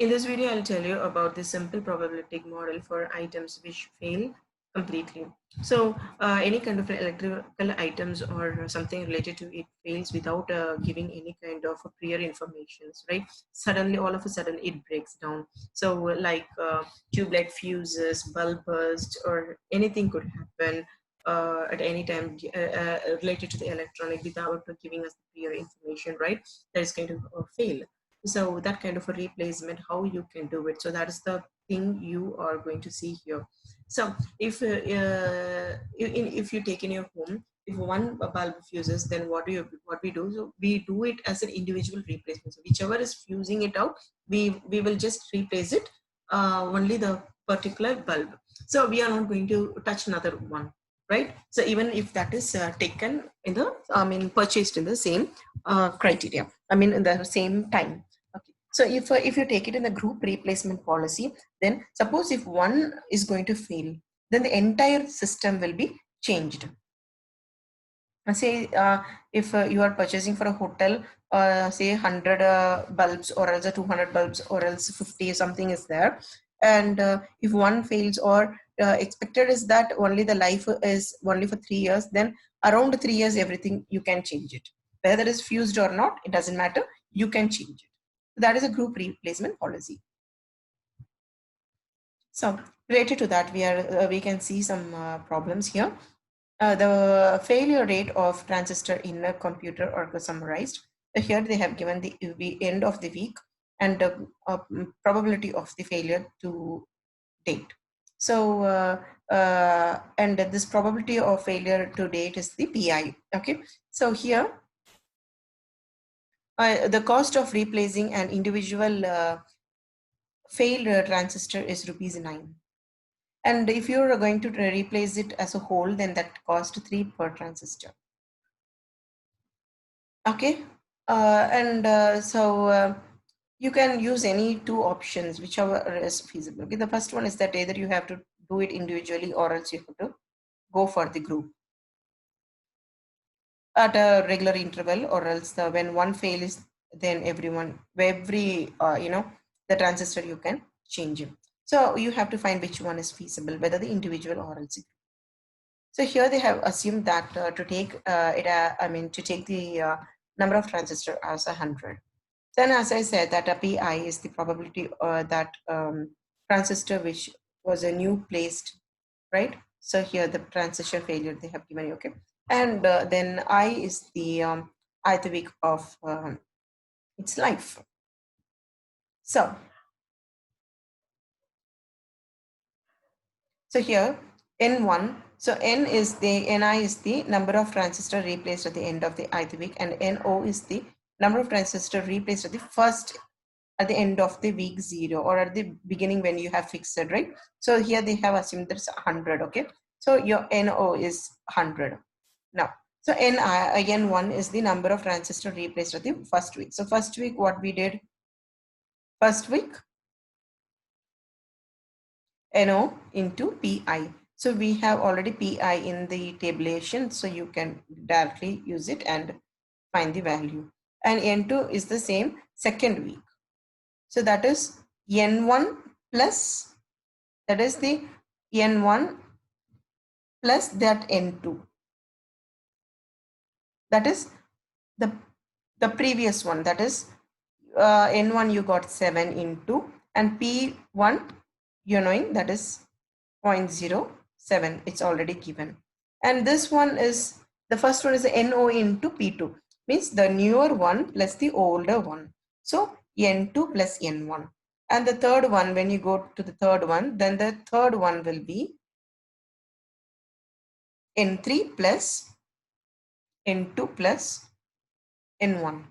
In this video, I'll tell you about the simple probabilistic model for items which fail completely. So, any kind of electrical items or something related to it fails without giving any kind of prior informations, right? Suddenly, all of a sudden, it breaks down. So, like tube light fuses, bulb burst, or anything could happen at any time related to the electronic without giving us the prior information, right? That is going to fail. So that kind of a replacement, how you can do it, so that is the thing you are going to see here. So if you take in your home, if one bulb fuses, then what we do, so we do it as an individual replacement. So whichever is fusing it out, we will just replace it, only the particular bulb. So we are not going to touch another one, right? So even if that is taken in the, I mean, purchased in the same criteria, I mean in the same time. Okay. So if you take it in the group replacement policy, then suppose if one is going to fail, then the entire system will be changed. Say if you are purchasing for a hotel, say 100 bulbs, or else 200 bulbs, or else 50 something is there, and if one fails, or expected is that only the life is only for 3 years, then around 3 years everything you can change it, whether it is fused or not, it doesn't matter, you can change it. That is a group replacement policy. So related to that, we can see some problems here. The failure rate of transistor in a computer are summarized. Here they have given the end of the week and the probability of the failure to date. So and this probability of failure to date is the PI. Okay. So here the cost of replacing an individual failed transistor is rupees 9. And if you're going to replace it as a whole, then that cost 3 per transistor. Okay. And so you can use any two options, whichever is feasible. Okay. The first one is that either you have to do it individually, or else you have to go for the group at a regular interval, or else when one fails, then every the transistor you can change it. So you have to find which one is feasible, whether the individual or else. So here they have assumed that to take to take the number of transistor as 100. Then, as I said, that a PI is the probability that transistor which was a new placed, right? So here the transistor failure they have given you, okay? And then I is the ith week of its life. So here N1, so N is the Ni is the number of transistor replaced at the end of the ith week, and No is the number of transistor replaced at the first at the end of the week 0, or at the beginning when you have fixed it, right? So here they have assumed there's 100. Okay, so your No is 100 now. So N1 is the number of transistor replaced at the first week. So first week, what we did, first week No into PI. So we have already PI in the tabulation, so you can directly use it and find the value. And N2 is the same, second week. So that is N1 plus, that is the N1 plus that N2. That is the previous one, that is N1 you got 7 into, and P1 you're knowing that is 0.07, it's already given. And this one is, the first one is the NO into P2, means the newer one plus the older one. So N2 plus N1. And the third one, when you go to the third one, then the third one will be N3 plus N2 plus N1.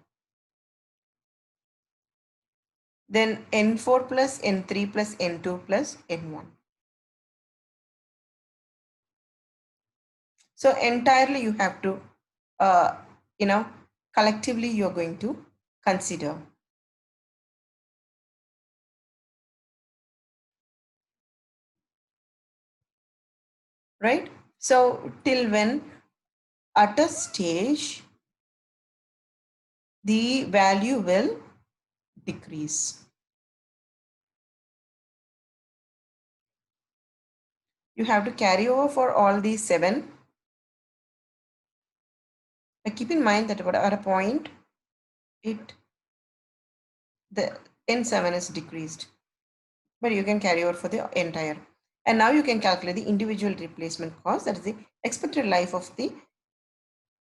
Then N4 plus N3 plus N2 plus N1. So entirely you have to, uh, collectively you're going to consider. Right? So till when at a stage the value will decrease. you have to carry over for all these 7. But keep in mind that at a point, the N7 is decreased, but you can carry over for the entire. And now you can calculate the individual replacement cost, that is the expected life of the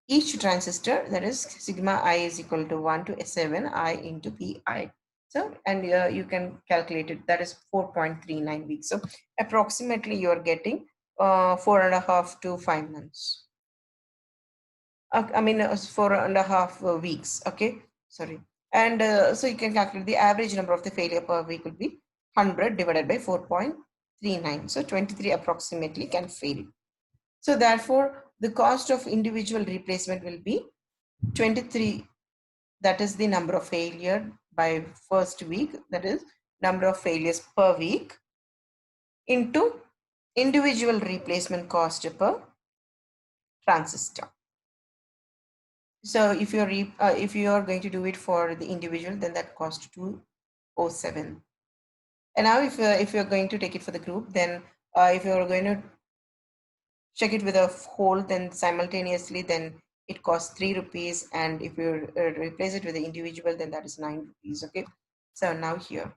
each transistor, that is sigma I is equal to 1 to 7 I into Pi. So, and you can calculate it, that is 4.39 weeks. So approximately you are getting 4.5 to 5 months. I mean, 4.5 weeks. Okay, sorry. And so you can calculate the average number of the failure per week will be 100 divided by 4.39. So 23 approximately can fail. So therefore, the cost of individual replacement will be 23. That is the number of failure by first week. That is number of failures per week into individual replacement cost per transistor. So if you're going to do it for the individual, then that costs 207. And now if you're going to take it for the group, then if you're going to check it with a whole, then simultaneously, then it costs 3 rupees. And if you replace it with the individual, then that is 9 rupees. Okay. So now here.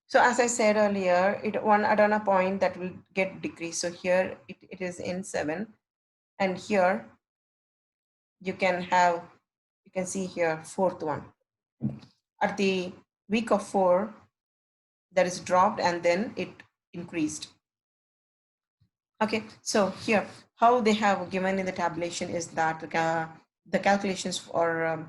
So as I said earlier, at a point that will get decreased. So here it is in 7, and here you can see here fourth one. At the week of 4, that is dropped and then it increased. Okay, so here how they have given in the tabulation is that the calculations for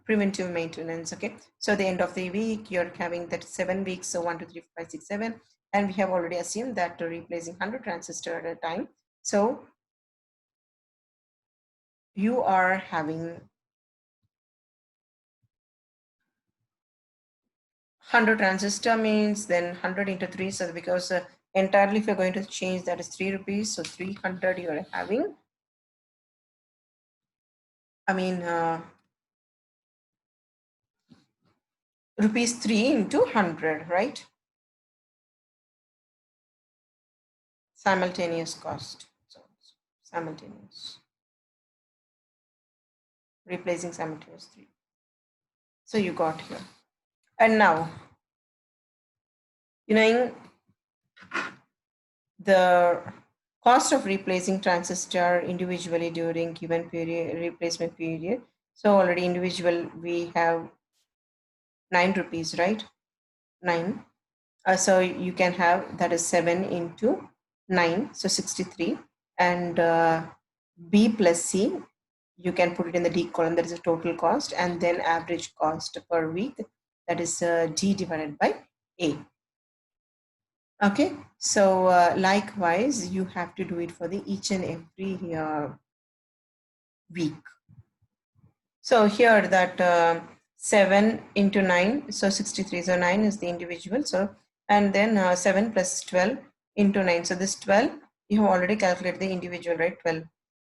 preventive maintenance. Okay, so the end of the week you're having that 7 weeks, so 1 2 3 4 5 6 7, and we have already assumed that replacing 100 transistor at a time. So you are having 100 transistor, means then 100 into 3. So because entirely if you're going to change, that is 3 rupees. So 300 you're having, I mean rupees 3 into 100, right? Simultaneous cost. So simultaneous, replacing simultaneous 3. So you got here. And now, knowing the cost of replacing transistor individually during given period, replacement period. So already individual we have 9 rupees, right? 9. So you can have, that is 7 into 9, so 63. And B plus C, you can put it in the D column, that is a total cost, and then average cost per week, that is D divided by A. Okay, so likewise you have to do it for the each and every week. So here that 7 into 9, so 63. So 9 is the individual. So, and then 7 plus 12 into 9. So this 12, you have already calculated the individual, right? 12.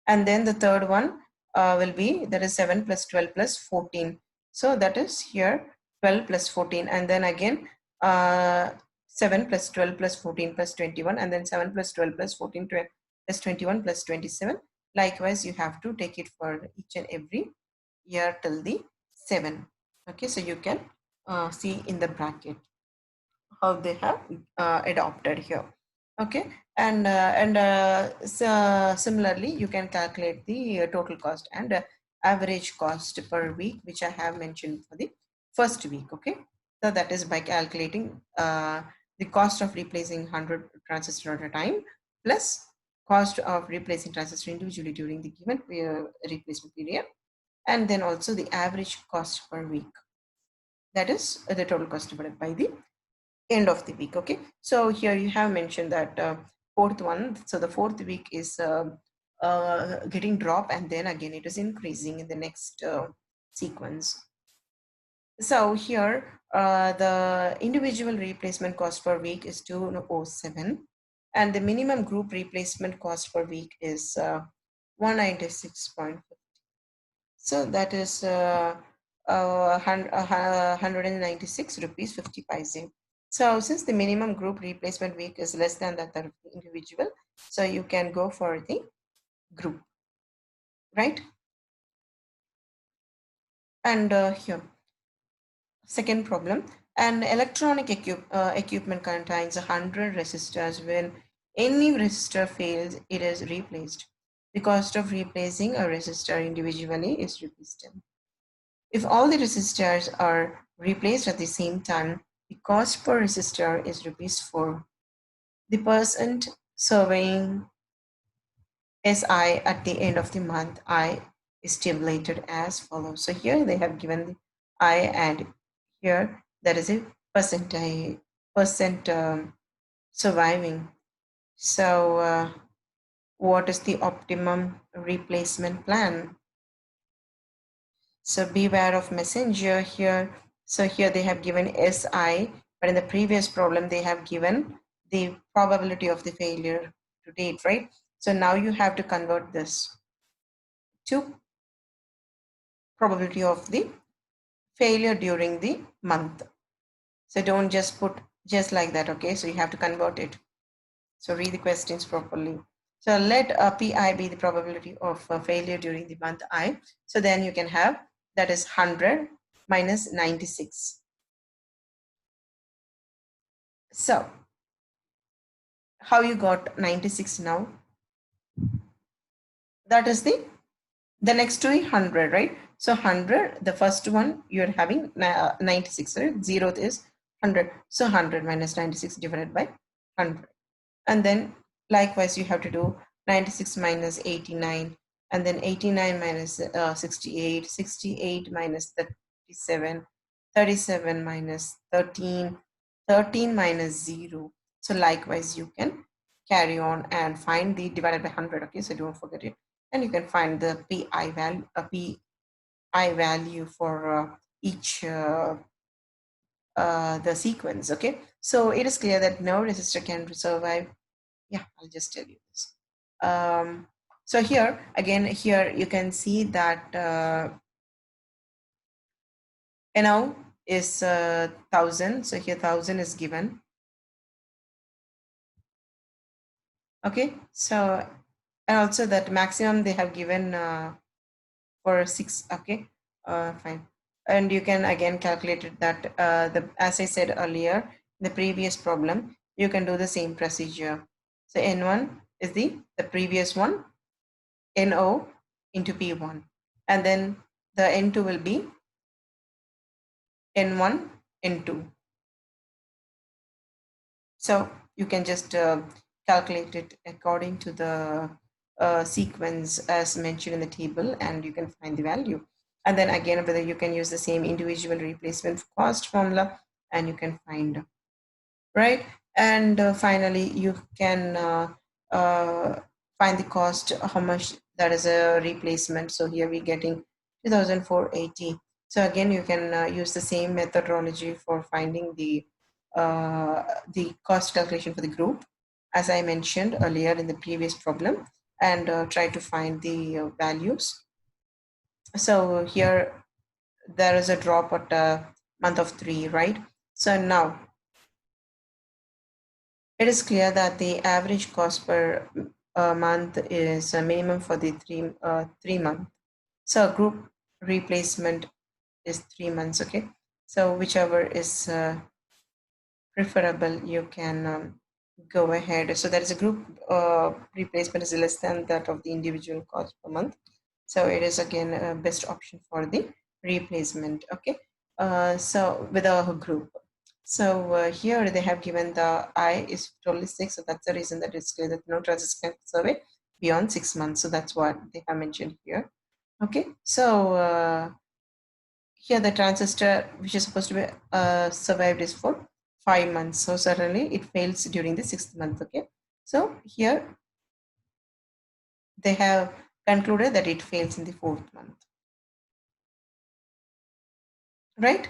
And then the third one will be, that is 7 plus 12 plus 14. So that is here 12 plus 14. And then again 7 plus 12 plus 14 plus 21. And then 7 plus 12 plus 14 plus 21 plus 27. Likewise, you have to take it for each and every year till the 7. Okay, so you can see in the bracket how they have adopted here. Okay, and so similarly you can calculate the total cost and average cost per week, which I have mentioned for the first week. Okay, so that is by calculating the cost of replacing 100 transistor at a time plus cost of replacing transistor individually during the given replacement period, and then also the average cost per week, that is the total cost divided by the end of the week. Okay, so here you have mentioned that fourth one, so the fourth week is getting drop, and then again it is increasing in the next sequence. So here the individual replacement cost per week is 207, and the minimum group replacement cost per week is 196.50. So that is 196 rupees 50 paise. So since the minimum group replacement week is less than that of the individual, so you can go for the group, right? And here, second problem, an electronic equipment contains 100 resistors. When any resistor fails, it is replaced. The cost of replacing a resistor individually is rupees 10. If all the resistors are replaced at the same time, the cost per resistor is rupees 4. The percent surveying SI at the end of the month I is tabulated as follows. So here they have given the I, and here that is a percent surviving. So what is the optimum replacement plan? So beware of messenger here. So here they have given SI, but in the previous problem they have given the probability of the failure to date, right? So now you have to convert this to probability of the failure during the month. So don't just put just like that, okay? So you have to convert it. So read the questions properly. So let PI be the probability of failure during the month I. So then you can have, that is 100 minus 96. So how you got 96 now? That is the next to 100, right? So 100, the first one you're having 96, right? Zeroth is 100. So 100 minus 96 divided by 100. And then likewise you have to do 96 minus 89, and then 89 minus 68, 68 minus 37, 37 minus 13, 13 minus 0. So likewise you can carry on and find the divided by 100, okay? So don't forget it, and you can find the pi value for each the sequence, okay? So it is clear that no resistor can survive. Yeah, I'll just tell you this. So here again, here you can see that NO is 1000. So here 1000 is given. Okay, so and also that maximum they have given for 6. Okay, fine. And you can again calculate it that the as I said earlier, the previous problem, you can do the same procedure. So N1 is the previous one, NO into P1, and then the N2 will be N1, N2. So you can just calculate it according to the sequence as mentioned in the table, and you can find the value. And then again, whether you can use the same individual replacement cost formula, and you can find, right? And finally, you can find the cost, how much that is a replacement. So here we're getting 2,480. So again, you can use the same methodology for finding the cost calculation for the group, as I mentioned earlier in the previous problem, and try to find the values. So here there is a drop at month of 3, right? So now it is clear that the average cost per month is a minimum for the 3 month. So group replacement is 3 months. Okay, so whichever is preferable, you can go ahead. So there is a group replacement is less than that of the individual cost per month. So it is again a best option for the replacement. Okay, so with a group. So here they have given the I is totally 6. So that's the reason that it's clear that no transistor can survey beyond 6 months. So that's what they have mentioned here. Okay, so here the transistor which is supposed to be survived is for 5 months. So certainly it fails during the 6th month. Okay, so here they have concluded that it fails in the 4th month, right?